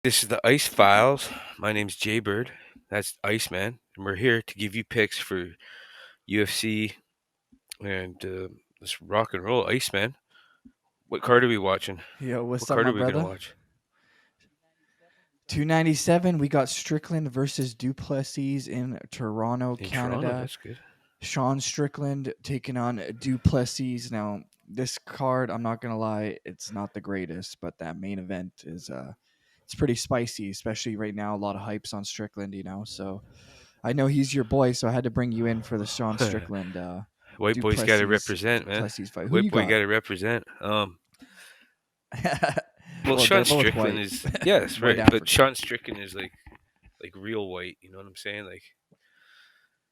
This is the Ice Files. My name's Jaybird. That's Iceman, and we're here to give you picks for UFC and let's rock and roll, Iceman. What card are we watching? Yo, What what's up, card my are we gonna brother? watch? 297. We got Strickland versus Duplessis in Toronto, In Toronto, Canada. that's good. Sean Strickland taking on Duplessis. Now, this card, I'm not gonna lie, it's not the greatest, but that main event is it's pretty spicy, especially right now. A lot of hypes on Strickland. So I know he's your boy, so I had to bring you in for the Sean Strickland White boy's got to Duplessis represent, man. Duplessis fight. Who White you boy got? got to represent. Well, Well, Sean they're both Strickland white, is yes, white right, but African. Sean Strickland is like real white. You know what I'm saying? Like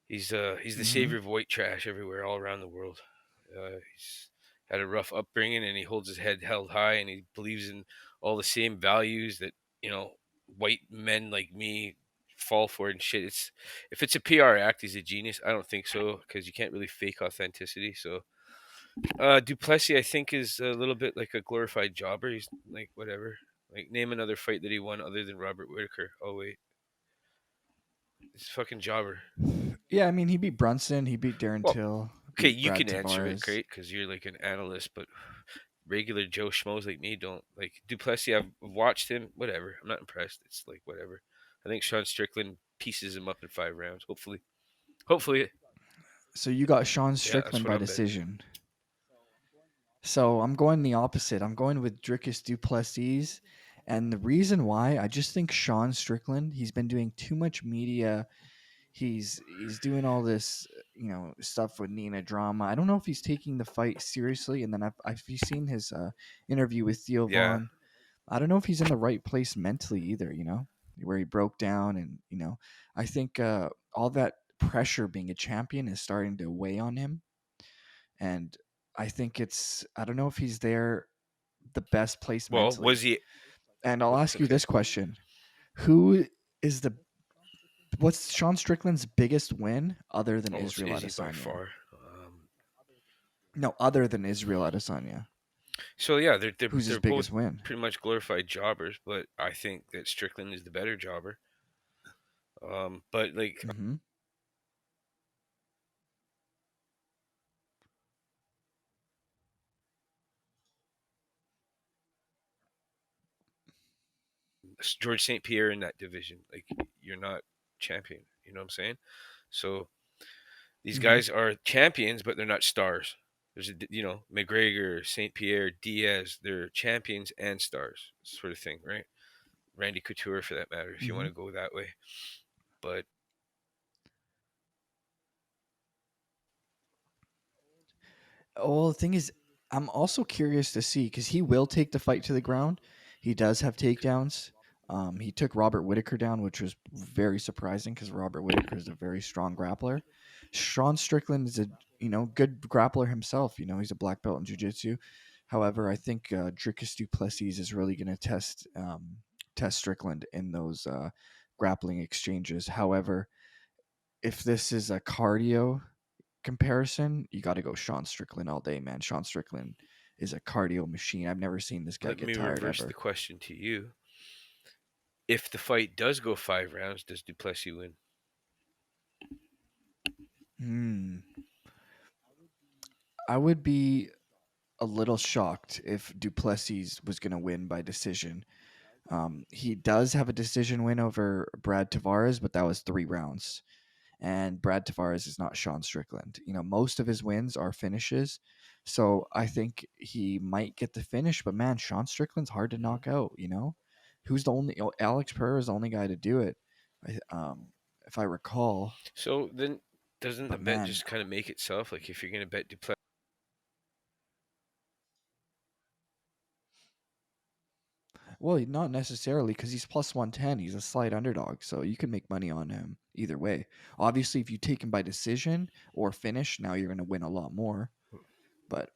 he's the Mm-hmm. savior of white trash everywhere, all around the world. He's had a rough upbringing, and he holds his head held high, and he believes in all the same values that you know white men like me fall for and shit. It's if it's a PR act, he's a genius. I don't think so because you can't really fake authenticity. So Duplessis, I think, is a little bit like a glorified jobber. He's like whatever. Like name another fight that he won other than Robert Whitaker. Oh wait, it's fucking jobber. Yeah, I mean, he beat Brunson, he beat Darren Well, Till, okay, beat you Brad can answer it, Tavares. great, because you're like an analyst, but regular Joe schmoes like me don't like Duplessis. I've watched him, whatever. I'm not impressed. It's like whatever. I think Sean Strickland pieces him up in 5 rounds. Hopefully, So you got Sean yeah, that's Strickland what by I'm betting. decision. So I'm going the opposite. I'm going with Dricus Duplessis. And the reason why, I just think Sean Strickland, he's been doing too much media. He's doing all this, stuff with Nina drama. I don't know if he's taking the fight seriously. And then I've you seen his interview with Theo Yeah. Vaughn. I don't know if he's in the right place mentally either, where he broke down and, I think all that pressure being a champion is starting to weigh on him. And I don't know if he's there the best place Well, was mentally. he And I'll ask you okay? this question. Who is what's Sean Strickland's biggest win other than Oh, it's Israel Izzy by Adesanya? far. No, other than Israel Adesanya. So yeah, they're Who's his they're both biggest win? pretty much glorified jobbers, but I think that Strickland is the better jobber. But like Mm-hmm. George St. Pierre in that division. Like you're not champion. You know what I'm saying? So these Mm-hmm. guys are champions, but they're not stars. There's McGregor, St. Pierre, Diaz. They're champions and stars, sort of thing, right? Randy Couture, for that matter, if you Mm-hmm. want to go that way. But Well, the thing is, I'm also curious to see because he will take the fight to the ground. He does have takedowns. He took Robert Whitaker down, which was very surprising because Robert Whitaker is a very strong grappler. Sean Strickland is a good grappler himself. He's a black belt in jiu-jitsu. However, I think Dricus Duplessis is really going to test Strickland in those grappling exchanges. However, if this is a cardio comparison, you got to go Sean Strickland all day, man. Sean Strickland is a cardio machine. I've never seen this guy let get me tired reverse the ever. question to you. If the fight does go 5 rounds, does Duplessis win? Hmm. I would be a little shocked if Duplessis was going to win by decision. He does have a decision win over Brad Tavares, but that was 3 rounds. And Brad Tavares is not Sean Strickland. Most of his wins are finishes. So I think he might get the finish, but man, Sean Strickland's hard to Hmm. knock out. Who's the only, Alex Pereira is the only guy to do it, if I recall. So then, doesn't the But bet man, just kind of make itself? Like if you're going to bet Duplessis, well, not necessarily because he's plus 110. He's a slight underdog. So you can make money on him either way. Obviously, if you take him by decision or finish, now you're going to win a lot more. But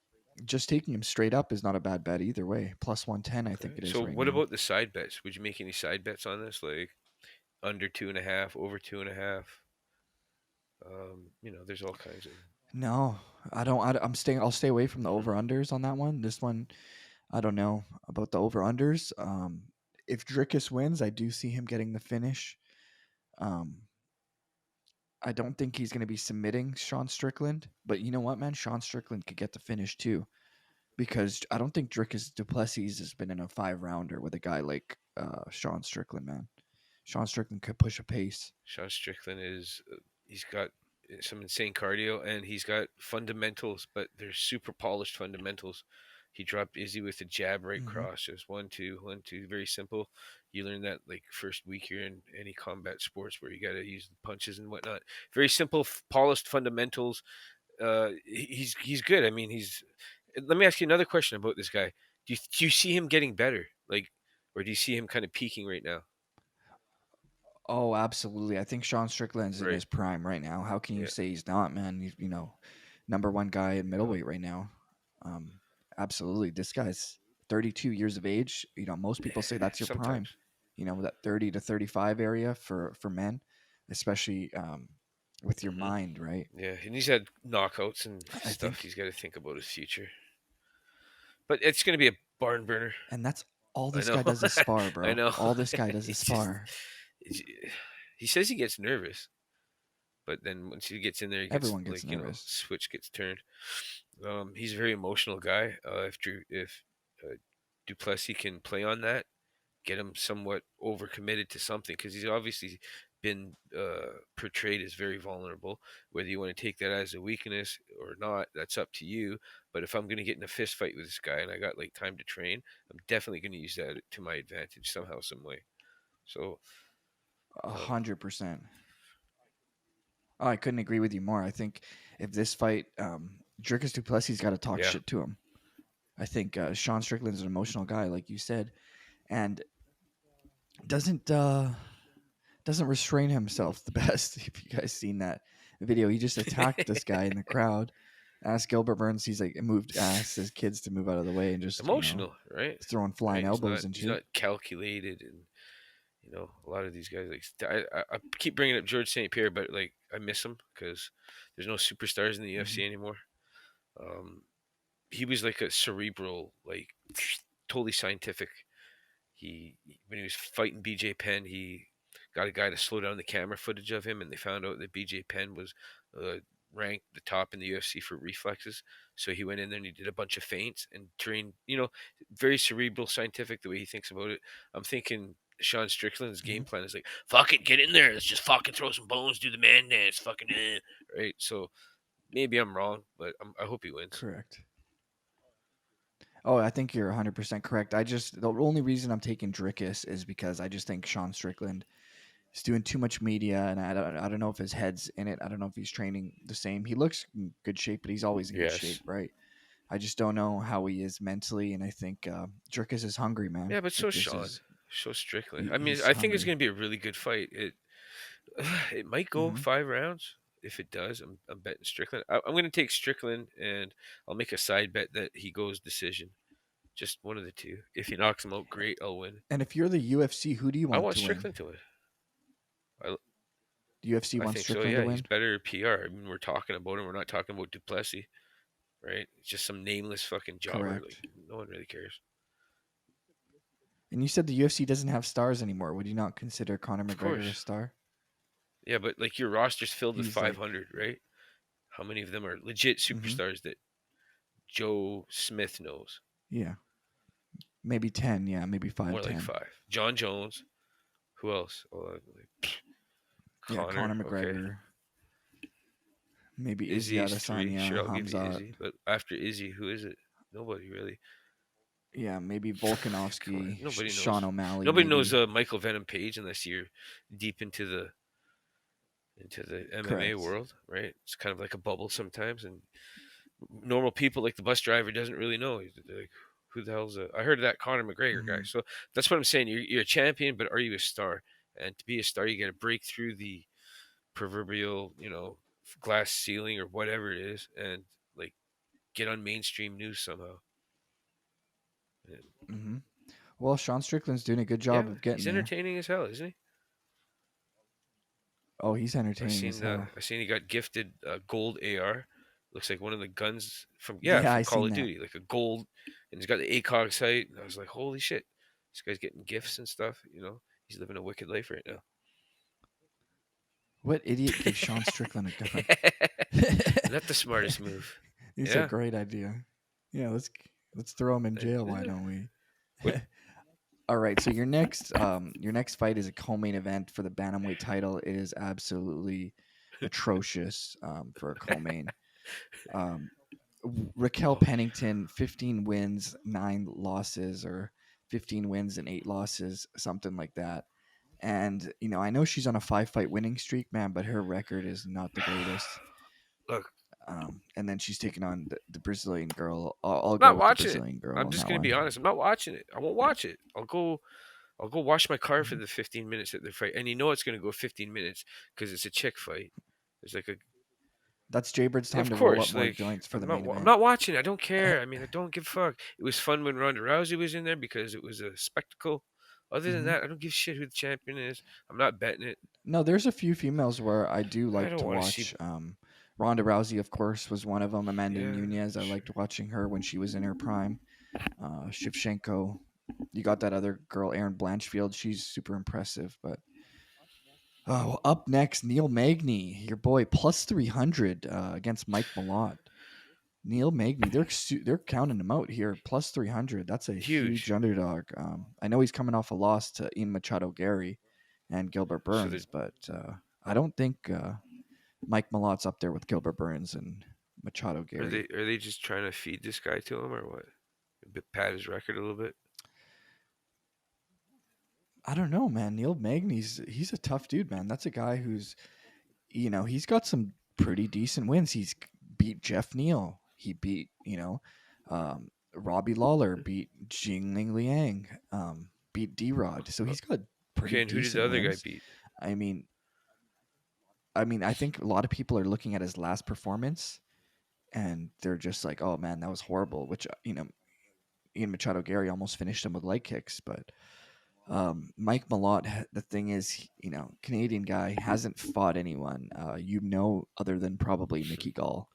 just taking him straight up is not a bad bet either way. Plus 110, I think okay. it is So right what now. about the side bets? Would you make any side bets on this? Like under 2.5, over 2.5? There's all kinds of. No, I don't. I'm staying. I'll stay away from the Mhm. over unders on that one. This one, I don't know about the over unders. if Dricus wins, I do see him getting the finish. Um, I don't think he's going to be submitting Sean Strickland, but you know what, man? Sean Strickland could get the finish too because I don't think Dricus Duplessis has been in a 5 rounder with a guy like Sean Strickland, man. Sean Strickland could push a pace. Sean Strickland is he's got some insane cardio and he's got fundamentals, but they're super polished fundamentals. He dropped Izzy with a jab right Hmm. cross, just 1-2, 1-2, very simple. You learn that like first week you're in any combat sports where you got to use the punches and whatnot. Very simple, polished fundamentals. He's good. I mean, he's. Let me ask you another question about this guy. Do you see him getting better, like, or do you see him kind of peaking right now? Oh, absolutely. I think Sean Strickland's in Right. his prime right now. How can you Yeah. say he's not, man? He's, number one guy in Yeah. middleweight right now. Um, absolutely. This guy's 32 years of age. Most people say that's your prime. Sometimes. That 30 to 35 area for men, especially with your Hmm. mind, right? Yeah, and he's had knockouts and I stuff. think, He's got to think about his future. But it's going to be a barn burner. and that's all I this know. guy does is spar, I bro. know. All this guy does is He's just. spar. It's, he says he gets nervous, but then once he gets in there, he gets Everyone gets like nervous. switch gets turned. He's a very emotional guy. If Duplessis can play on that, get him somewhat overcommitted to something because he's obviously been portrayed as very vulnerable. Whether you want to take that as a weakness or not, that's up to you. But if I'm going to get in a fist fight with this guy and I got like time to train, I'm definitely going to use that to my advantage somehow, some way. So, A um, 100%. Oh, I couldn't agree with you more. I think if this fight, Dricus Duplessis got to talk yeah, shit to him. I think Sean Strickland's an emotional guy, like you said, and doesn't uh, doesn't restrain himself the best. If you guys seen that video, he just attacked this guy in the crowd. Asked Gilbert Burns, he's like asked his kids to move out of the way and just emotional, right? throwing flying Right. He's elbows not. and He's shit. not calculated, and a lot of these guys like I keep bringing up George St. Pierre, but like I miss him because there's no superstars in the Hmm. UFC anymore. Um, he was like a cerebral, like totally scientific. When he was fighting BJ Penn, he got a guy to slow down the camera footage of him, and they found out that BJ Penn was uh, ranked the top in the UFC for reflexes. So he went in there and he did a bunch of feints and trained. Very cerebral, scientific the way he thinks about it. I'm thinking Sean Strickland's Hmm. game plan is like, fuck it, get in there, let's just fucking throw some bones, do the man dance, fucking right. So maybe I'm wrong, but I hope he wins. Correct. Oh, I think you're 100% correct. The only reason I'm taking Dricus is because I just think Sean Strickland is doing too much media, and I don't know if his head's in it. I don't know if he's training the same. He looks in good shape, but he's always in good shape, Yes. right? I just don't know how he is mentally, and I think Dricus is hungry, man. Yeah, but so Dricus Sean, is so Strickland. I mean, he's I think it's hungry. going to be a really good fight. It might go Hmm. 5 rounds. If it does, I'm betting Strickland. I'm going to take Strickland, and I'll make a side bet that he goes decision. Just one of the two. If he knocks him out, great. I'll win. And if you're the UFC, who do you I want want to win? Strickland to win. I, The UFC I wants think so. Strickland to Yeah, he's win. better PR. I mean, we're talking about him. We're not talking about Duplessis, right? It's just some nameless fucking jobber. Like Correct. no one really cares. And you said the UFC doesn't have stars anymore. Would you not consider Conor Of McGregor a course. star? Yeah, but like your roster's filled with He's like, 500, right? How many of them are legit hmm, superstars that Joe Smith knows? yeah, maybe 10. Yeah, maybe More five, like 10. 5. John Jones. Who else? Yeah, Connor. Conor Okay. McGregor. Maybe Izzy Izzy is 3. Adesanya, Sure, I'll give you Hamzat. Izzy. But after Izzy, who is it? Nobody really. Yeah, maybe Come on, Volkanovski, nobody Sean knows. O'Malley, Nobody knows maybe. Michael Venom Page unless you're deep into the MMA Correct. world, right? It's kind of like a bubble sometimes, and normal people like the bus driver doesn't really know. He's like, who the hell's I heard of that Conor McGregor guy. Hmm. So that's what I'm saying. You're a champion, but are you a star? And to be a star, you got to break through the proverbial, glass ceiling or whatever it is, and like get on mainstream news somehow. And, Hmm. Well, Sean Strickland's doing a good job yeah, of getting he's there. entertaining as hell, isn't he? Oh, he's I entertaining as seen hell. I seen he got gifted a gold AR. Looks like one of the guns from Yeah, from I Call seen of that. Duty, like a gold, and he's got the ACOG sight. And I was like, holy shit! This guy's getting gifts and stuff. He's living a wicked life right now. What idiot gives Sean Strickland a gun? Not the smartest move. It's a Yeah. great idea. Yeah, let's throw him in jail. Why Yeah. don't we? What? All right, so your next fight is a co-main event for the bantamweight title. It is absolutely atrocious for a co-main. Um, Raquel Oh, Pennington, 15 wins, 9 losses, or 15 wins and 8 losses, something like that. And I know she's on a 5-fight winning streak, man, but her record is not the greatest. look, And then she's taking on the Brazilian girl. I'll I'm go not with the watching it. Brazilian girl I'm on just that gonna be one. honest. I'm not watching it. I won't watch it. I'll go wash my car for Mhm. the 15 minutes that they fight, and it's gonna go 15 minutes because it's a chick fight. There's like a That's Jaybird's time Of to roll up course, more like joints for I'm the not main I'm event. not watching. I don't care. I mean, I don't give a fuck. It was fun when Ronda Rousey was in there because it was a spectacle. Other than Hmm. that, I don't give a shit who the champion is. I'm not betting it. No, there's a few females where I do I like don't to want to see. watch. Ronda Rousey, of course, was one of them. Amanda Yeah, Nunez, I sure. liked watching her when she was in her prime. Shevchenko, you got that other girl, Erin Blanchfield. She's super impressive. But up next, Neil Magny, your boy, plus 300 against Mike Malott. Neil Magny, they're counting him out here, plus 300. That's a huge Huge. underdog. I know he's coming off a loss to Ian Machado Gary and Gilbert So they Burns, but I don't think Mike Malott's up there with Gilbert Burns and Machado are they Gary. are they just trying to feed this guy to him or what? Pad his record a little bit. I don't know, man. Neil Magny's he's a tough dude, man. That's a guy who's he's got some pretty decent wins. He's beat Jeff Neal. He beat Robbie Lawler, beat Jingling Liang, beat D Rod. So Uh, he's got pretty Okay, and who did the decent other guy wins. beat? I mean, I think a lot of people are looking at his last performance and they're just like, "Oh man, that was horrible." Which Ian Machado Gary almost finished him with leg kicks, but Mike Malott. The thing is, Canadian guy hasn't fought anyone, other than probably Mickey Gall.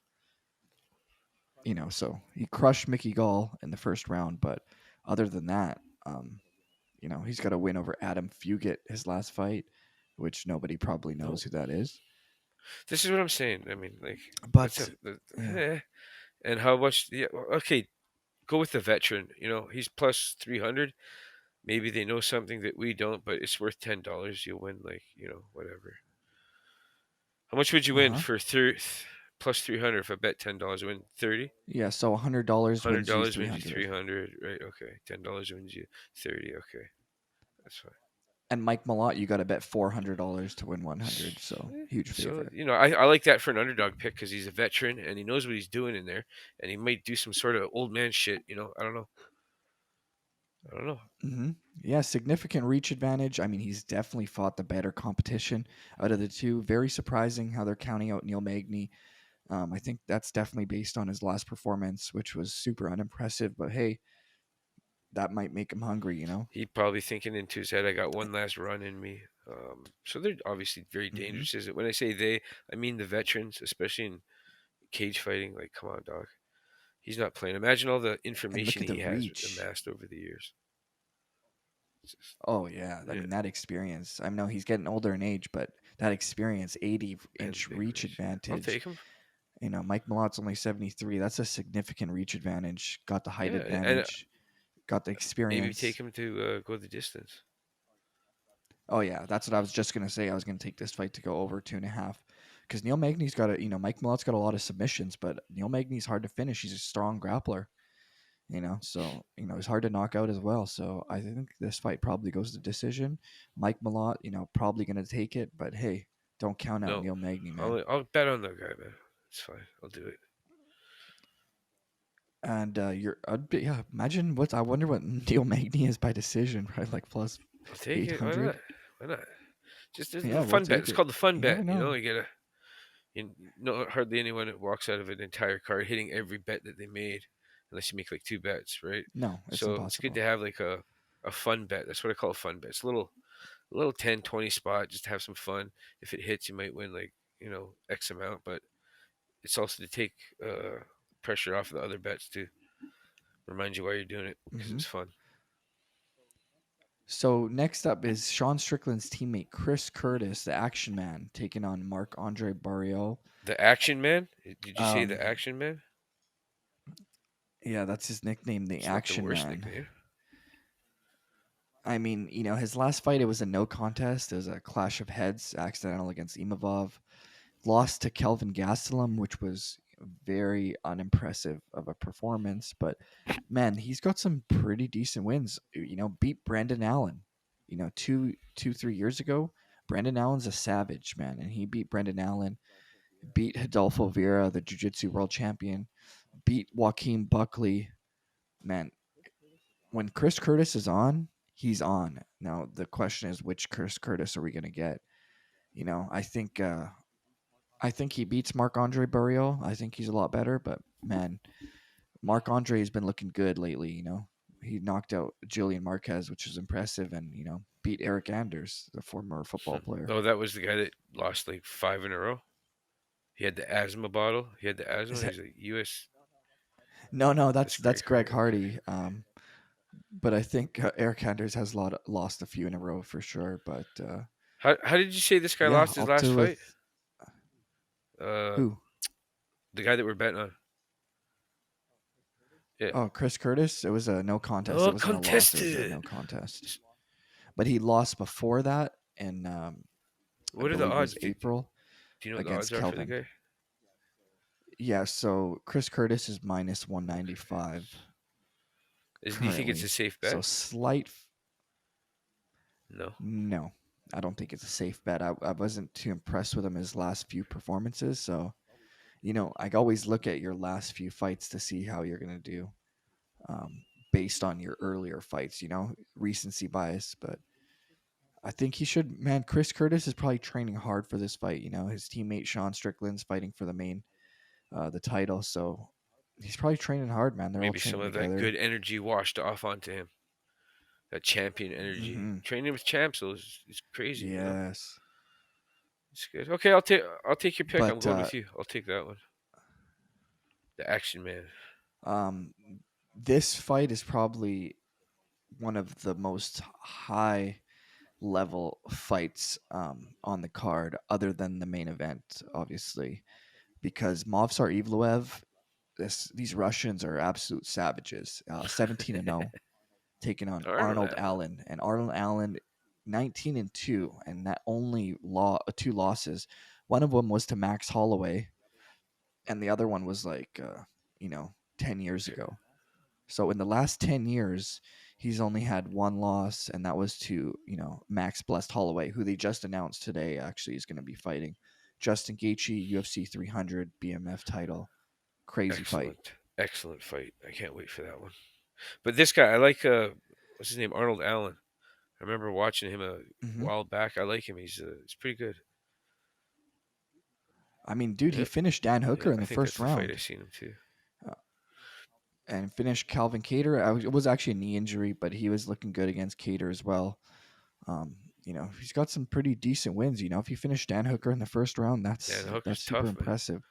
So he crushed Mickey Gall in the first round, but other than that, he's got a win over Adam Fugit his last fight, which nobody probably knows No. who that is. This is what I'm saying. I mean, like that's But yeah, and how much? Yeah, okay. Go with the veteran. He's plus 300. Maybe they know something that we don't, but it's worth $10. You'll win, like, whatever. How much would you uh win huh, for plus 300 if I bet $10 win 30? yeah. So $100 Hundred wins you dollars wins you 300, 300, right? Okay. $10 wins you 30. Okay, that's fine. and Mike Malott, you got to bet $400 to win 100. So huge So favorite. I like that for an underdog pick because he's a veteran and he knows what he's doing in there, and he might do some sort of old man shit. I don't know. I don't know. Hmm. Yeah, significant reach advantage. I mean, he's definitely fought the better competition out of the two. Very surprising how they're counting out Neil Magny. I think that's definitely based on his last performance, which was super unimpressive. But hey, that might make him hungry. He probably thinking into his head, I got one last run in me. So they're obviously very Hmm. dangerous. Is it when I say they, I mean the veterans, especially in cage fighting. Like, come on, dog. He's not playing. Imagine all the And look information at the he has reach. amassed over the years. It's just, Oh yeah, I yeah, mean that experience. I know he's getting older in age, but that experience, 80 and inch big reach reach. Yeah, I'll advantage. take him. Mike Malott's only 73. That's a significant reach advantage. Got the height Yeah, and advantage. Got the maybe take experience. him to go the distance. Oh yeah, that's what I was just gonna say. I was gonna take this fight to go over 2.5, because Neil Magny's got Mike Malott's got a lot of submissions, but Neil Magny's hard to finish. He's a strong grappler. So he's hard to knock out as well. So I think this fight probably goes to decision. Mike Malott, probably gonna take it, but hey, don't count out No, Neil Magny, man. I'll bet on the guy, man. It's fine. I'll do it. And yeah. Imagine what I wonder what Neil Magny is by decision, right? Like plus I'll take eight it. Why not? hundred. Why not? Just a Yeah, little we'll fun bet. take It's it. called the fun You bet. never know. You get a hardly anyone that walks out of an entire card hitting every bet that they made, unless you make like two bets, right? No, it's So it's good to impossible. have like a fun bet. That's what I call a fun bet. It's a little 10, 20 spot just to have some fun. If it hits, you might win like X amount, but it's also to take pressure off the other bets to remind you why you're doing it because Hmm. it's fun. So next up is Sean Strickland's teammate Chris Curtis, the Action Man, taking on Marc Andre Barrio. The Action Man? Did you say Um, the Action Man? yeah, that's his nickname, the It's not the Action worst Man. nickname. I mean, his last fight, it was a no contest. It was a clash of heads, accidental against Imavov. Lost to Kelvin Gastelum, which was very unimpressive of a performance. But man, he's got some pretty decent wins. Beat Brandon Allen. 3 years ago, Brandon Allen's a savage, man, and he beat Brandon Allen. Beat Hidalgo Vera, the Jiu-Jitsu world champion. Beat Joaquin Buckley. Man, when Chris Curtis is on, he's on. Now the question is, which Chris Curtis are we gonna get? I think he beats Marc Andre Barrio. I think he's a lot better, but man, Marc Andre has been looking good lately. He knocked out Julian Marquez, which is impressive, and beat Eric Anders, the former football player. Oh, that was the guy that lost like five in a row. He had the asthma bottle. He had the asthma. Is that He's a U.S. no, no? That's That's Greg Greg Hardy. Hardy. But I think Eric Anders has lost a few in a row for sure. But How did you say this guy yeah, lost his I'll last do fight? with Uh, who? the guy that we're betting on. Yeah. Oh, Chris Curtis. It was a no contest. No It wasn't a loss. It was a contested. no contest. But he lost before that in I What are the believe it was odds? April Do you know what the odds against are for the Kelvin. guy? Yeah, so Chris Curtis is minus 195 Do you think it's a currently. safe So bet? slight. No. No, I don't think it's a safe bet. I wasn't too impressed with him his last few performances. So, I always look at your last few fights to see how you're going to do based on your earlier fights, recency bias. But I think he should, man. Chris Curtis is probably training hard for this fight. His teammate Sean Strickland's fighting for the title. So he's probably training hard, man. They're all Maybe some training of that together. good energy washed off onto him. That champion energy. Hmm. Training with champs is crazy, you know. Yes. It's good. Okay, I'll take your pick. I'm But going with you. I'll take that one. The Action Man. um, this fight is probably one of the most high level fights on the card, other than the main event, obviously, because Movsar Evloev, these Russians are absolute savages. 17-0, taking on Arnold Arnold Allen. Allen, and Arnold Allen 19-2, and that only two losses. One of them was to Max Holloway, and the other one was like 10 years Okay. ago. So in the last 10 years, he's only had one loss, and that was to Max Blessed Holloway, who they just announced today actually is going to be fighting Justin Gaethje, UFC 300 BMF title. Crazy fight. Excellent. Excellent fight. I can't wait for that one. But this guy, I like what's his name? Arnold Allen. I remember watching him a Hmm. while back. I like him. He's pretty good. I mean, dude, he Yep. finished Dan Yeah, Hooker in I the think first that's the fight I've round. seen him too. Uh, and finished Calvin Cater. It was actually a knee injury, but he was looking good against Cater as well. Um, he's got some pretty decent wins. If he finished Dan Hooker in the first round, Dan that's Hooker's super tough, man. impressive.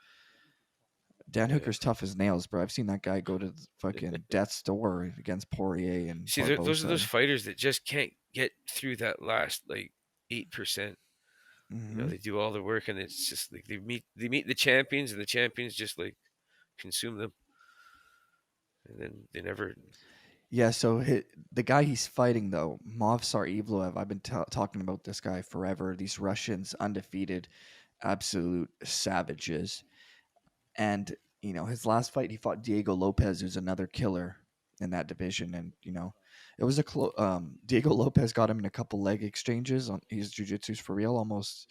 Dan Yeah. Hooker's tough as nails, bro. I've seen that guy go to the fucking death's door against Poirier and See, those are those Barbosa. fighters that just can't get through that last like 8%. Hmm. They do all the work, and it's just like they meet the champions, and the champions just like consume them, and then they never. Yeah, so the guy he's fighting though, Movsar Evloev. I've been talking about this guy forever. These Russians, undefeated, absolute savages. And his last fight, he fought Diego Lopez, who's another killer in that division. And it was Diego Lopez got him in a couple leg exchanges on his jiu-jitsu's for real. Almost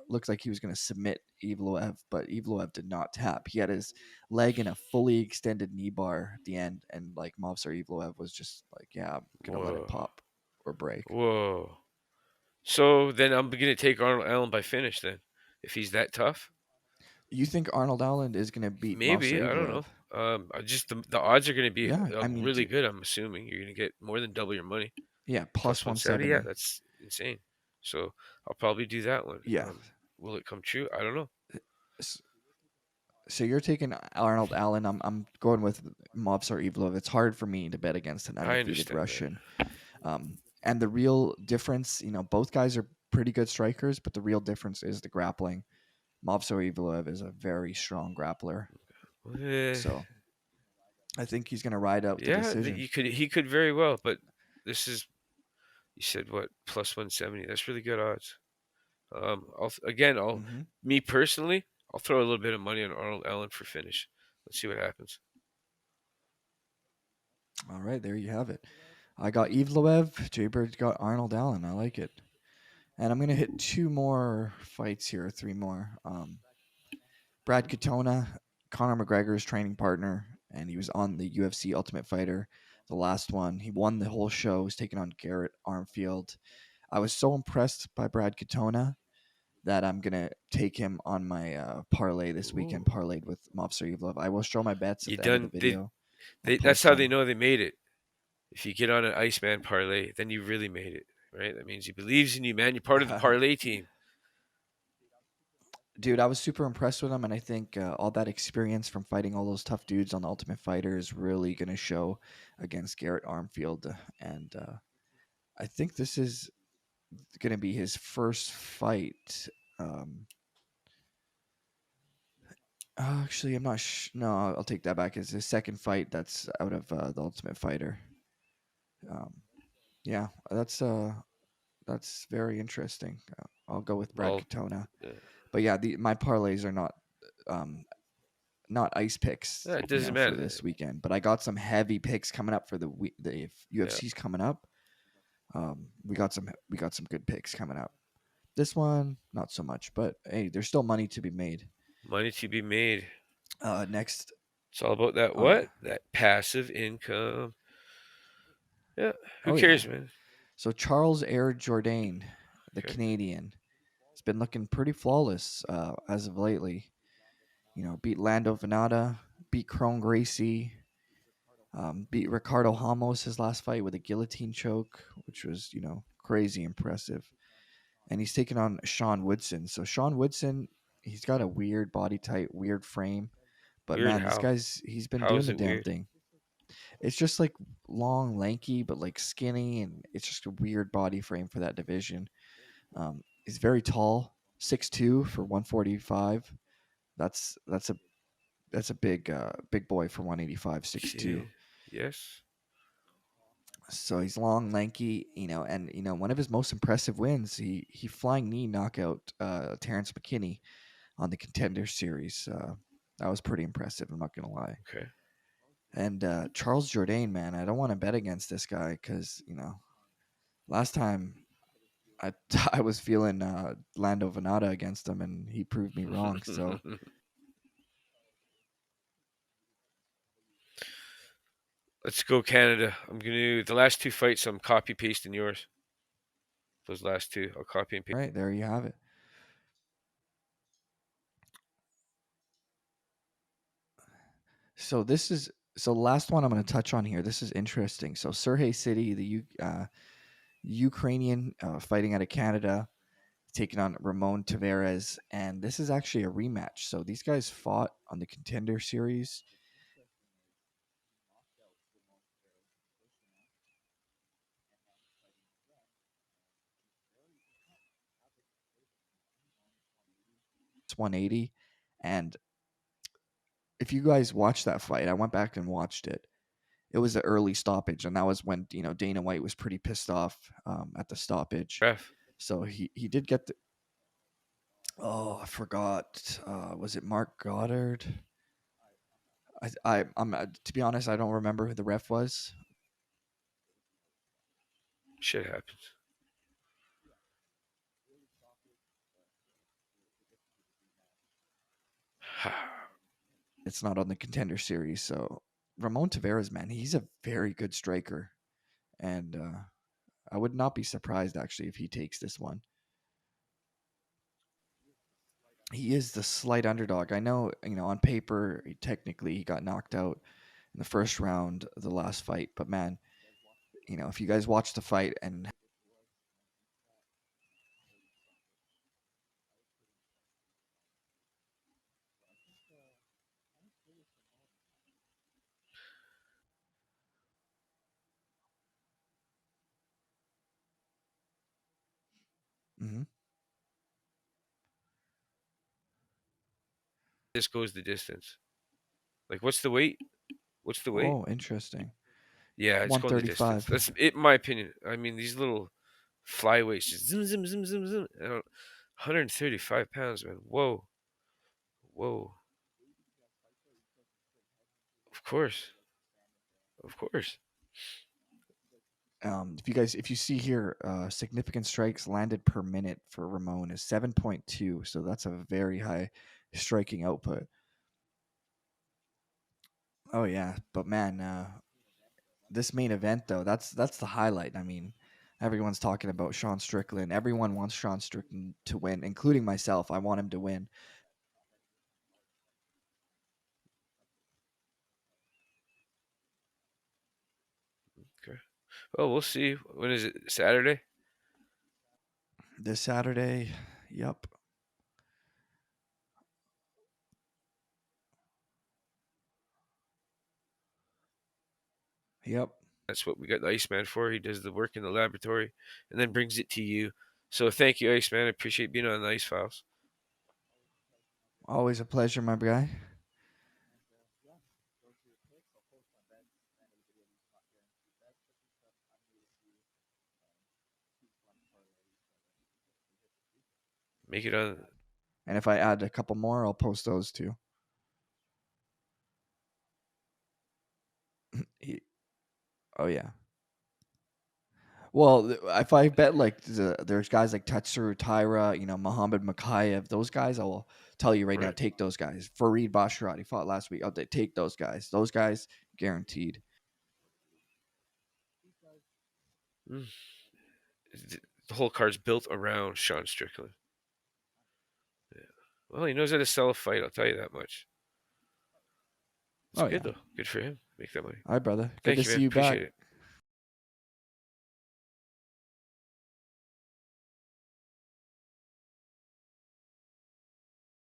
looked like he was going to submit Evloev, but Evloev did not tap. He had his leg in a fully extended knee bar at the end, and like Movsar Evloev was just like, yeah, I'm gonna let it Whoa, pop or break. whoa. So then I'm gonna take Arnold Allen by finish then, if he's that tough. You think Arnold Allen is gonna beat Movsar Maybe I don't Evloev? know. I just the odds are gonna be Yeah, I mean, really good. I'm assuming you're gonna get more than double your money. yeah, Plus plus 170. Yeah, 170. that's insane. So I'll probably do that one. Yeah. Will it come true? I don't know. S- So you're taking Arnold Allen. I'm going with Movsar Evloev. It's hard for me to bet against an I undefeated understand that. Russian. Um, And the real difference, both guys are pretty good strikers, but the real difference is the grappling. Movsar Evloev is a very strong grappler, Eh, so I think he's going to ride out the yeah, decision. he could very well, but this is you said what plus 170. That's really good odds. I'll Hmm. me personally, I'll throw a little bit of money on Arnold Allen for finish. Let's see what happens. All right, there you have it. I got Evloev. Jaybird got Arnold Allen. I like it. And I'm going to hit two more fights here, three more. Brad Katona, Conor McGregor's training partner, and he was on the UFC Ultimate Fighter. The last one, he won the whole show. He was taking on Garrett Armfield. I was so impressed by Brad Katona that I'm gonna take him on my parlay this weekend. Ooh, Parlayed with Mobster Evlov. I will show my bets at you the end of the done? video. I'll That's post how they them. know they made it. If you get on an Iceman parlay, then you really made it, right? That means he believes in you, man. You're part of the parlay team. Dude, I was super impressed with him, and I think all that experience from fighting all those tough dudes on the Ultimate Fighter is really gonna show against Garrett Armfield. And I think this is gonna be his first fight. Um, Actually, I'm not. No, I'll take that back. It's his second fight that's out of the Ultimate Fighter. Um, yeah, that's very interesting. I'll go with Brad Well, Katona. uh, But yeah, my parlays are um, not ice picks, it doesn't for matter. this weekend. But I got some heavy picks coming up for the week. If Yeah, UFC's coming up, we got some good picks coming up. This one, not so much. But hey, there's still money to be made. money to be made. Next, It's all about that oh yeah, what? That passive income. Yeah, who oh yeah. cares, man? So Charles Air Jourdain, the Okay, Canadian, has been looking pretty flawless as of lately. Beat Lando Venata, beat Crone Gracie, beat Ricardo Hamos his last fight with a guillotine choke, which was, crazy impressive. And he's taking on Sean Woodson. So Sean Woodson, he's got a weird body type, weird frame. But weird man, this how? guy's he's been How doing is the it damn weird? thing. It's just like long, lanky, but like skinny, and it's just a weird body frame for that division. He's very tall, 6'2" for 145. That's a big boy for 185, 6'2". Okay. Yes. So he's long, lanky, and one of his most impressive wins, he flying knee knockout Terrence McKinney on the Contender Series. That was pretty impressive. I'm not gonna lie. Okay. And Charles Jourdain, man, I don't want to bet against this guy because last time I I was feeling Lando Venata against him, and he proved me wrong. So Let's go Canada. I'm gonna the last two fights. I'm copy pasting yours. Those last two, I'll copy and paste. all right, there you have it. So this is so the last one I'm going to touch on here. This is interesting. So Sergey City, the Ukrainian fighting out of Canada, taking on Ramon Tavares, and this is actually a rematch. So these guys fought on the Contender Series. It's 180, and if you guys watched that fight, I went back and watched it. It was an early stoppage, and that was when Dana White was pretty pissed off at the stoppage. Ref. So he did get the. Oh, I forgot. Was it Mark Goddard? I'm to be honest, I don't remember who the ref was. Shit happens. It's not on the Contender Series, so Ramon Tavares, man, he's a very good striker, and I would not be surprised actually if he takes this one. He is the slight underdog. I know, on paper, technically he got knocked out in the first round of the last fight, but man, if you guys watch the fight and Hmm. This goes the distance. Like, what's the weight? What's the weight? Oh, interesting. Yeah, it's going the distance. 135. That's it, my opinion. I mean, these little flyweights just zoom, zoom, zoom, zoom, zoom. 135 pounds, man. Whoa, whoa. Of course, of course. If you see here, significant strikes landed per minute for Ramon is 7.2, so that's a very high striking output. Oh yeah, but man, this main event though, that's the highlight. I mean, everyone's talking about Sean Strickland. Everyone wants Sean Strickland to win, including myself. I want him to win. Okay. Oh, we'll see. When is it? Saturday? This Saturday, yep, yep. That's what we got the Iceman for. He does the work in the laboratory and then brings it to you. So thank you, Iceman. I appreciate being on the Ice Files. Always a pleasure, my guy. Make it on. And if I add a couple more, I'll post those too. Oh yeah. Well, if I bet like there's guys like Tatsuro Taira, Muhammad Makayev, those guys, I'll tell you right now, Right. take those guys. Fareed Basharat, he fought last week. Take those guys. Those guys, guaranteed. Mm. The whole card's built around Sean Strickland. Yeah. Well, he knows how to sell a fight. I'll tell you that much. It's Oh good yeah. though. Good for him. Make that money. All right, brother. Good to Thank you, see man. you back. Appreciate it.